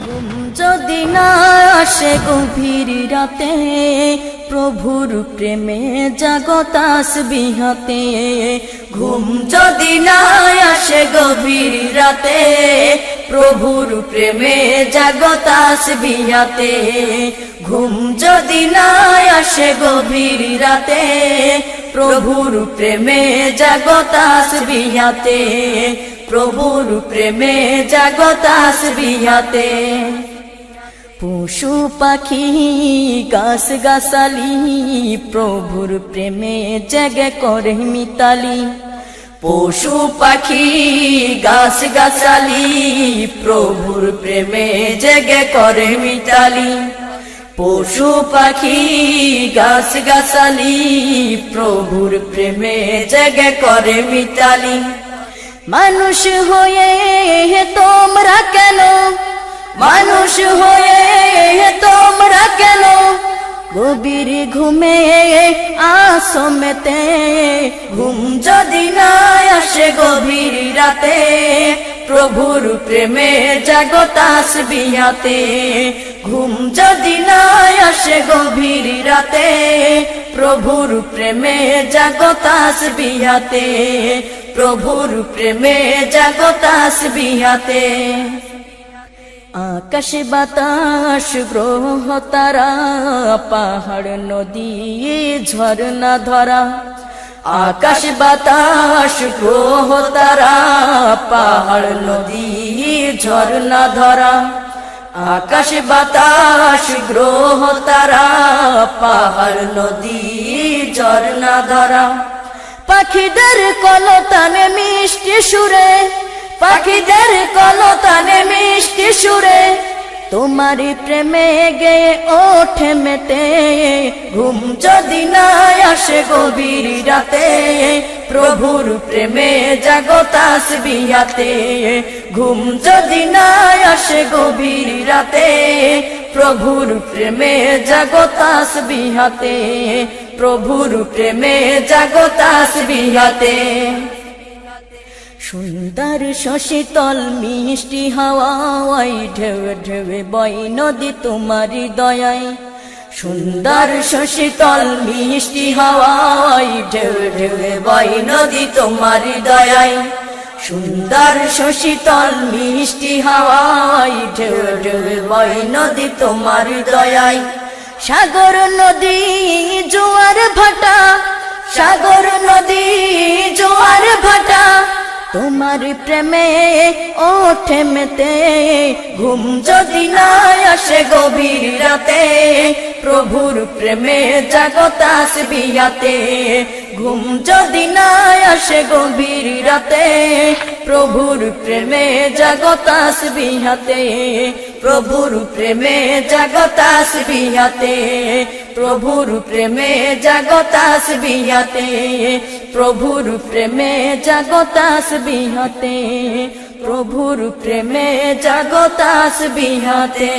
ঘুম যদি না আসে গভীর রাতে, প্রভুর প্রেমে জাগো তাসবিহ হাতে। ঘুম যদি না আসে গভীর রাতে, প্রভুর প্রেমে জাগো তাসবিহ হাতে। ঘুম যদি না আসে গভীর রাতে, প্রভুর প্রেমে জাগো তাসবিহ হাতে। প্রভুর প্রেমে জাগো তাসবিহ হাতে। পশু পাখি গাছ গাছালি, প্রভুর প্রেমে জেগে করে মিতালি। পশু পাখি গাছ গাছালি, প্রভুর প্রেমে জেগে করে মিতালি। পশু পাখি গাছ গাছালি, প্রভুর প্রেমে জেগে করে মিতালি। মানুষ হয়ে তোমরা কেন, মানুষ হয়ে তোমরা কেন গভীর ঘুমে আসো মেতে। ঘুম যদি না আসে গভীর রাতে, প্রভুর প্রেমে জাগো তাসবিহ হাতে। ঘুম যদি না আসে গভীর রাতে, প্রভুর প্রেমে জাগো তাসবিহ হাতে। প্রভুর প্রেমে জাগো তাসবিহ হাতে। আকাশ বাতাস গ্রহ তারা, পাহাড় নদী ঝরনা ধরা। আকাশ বাতাস গ্রহ তারা, পাহাড় নদী ঝরনা ধরা। আকাশ বাতাস গ্রহ তারা, পাহাড় নদী ঝরনা ধরা। পাখিদের কলতানে মিষ্টি সুরে, পাখিদের কলতানে মিষ্টি সুরে, তোমারি প্রেমে গেয়ে ওঠে মেতে। ঘুম যদি না আসে গভীর রাতে, প্রভুর প্রেমে জাগো তাসবিহ হাতে। ঘুম যদি না আসে গভীর রাতে, প্রভুর প্রেমে জাগো তাসবিহ হাতে। প্রভুর প্রেমে জাগো তাসবিহ হাতে। সুন্দর শশীতল মিষ্টি হাওয়ায়, ঢেউ ঢেউ বয় নদী তোমারি দয়ায়। সুন্দর শশীতল মিষ্টি হাওয়ায়, ঢেউ ঢেউ বয় নদী তোমারি দয়ায়। সুন্দর শশীতল মিষ্টি হাওয়ায়, ঢেউ ঢেউ বয় নদী তোমারি দয়ায়। সাগর নদী জোয়ার ভাটা, সাগর নদী জোয়ার ভাটা, তোমার প্রেমে ওঠে মেতে। ঘুম যদি না আসে গভীর রাতে, প্রভুর প্রেমে জাগো তাসবিহ হাতে। ঘুম যদি না আসে গভীর রাতে, প্রভুর প্রেমে জাগো তাসবিহ হাতে। প্রভুর প্রেমে জাগো তাসবিহ হাতে। প্রভুর প্রেমে জাগো তাসবিহ হাতে। প্রভুর প্রেমে জাগো তাসবিহ হাতে। প্রভুর প্রেমে জাগো তাসবিহ হাতে।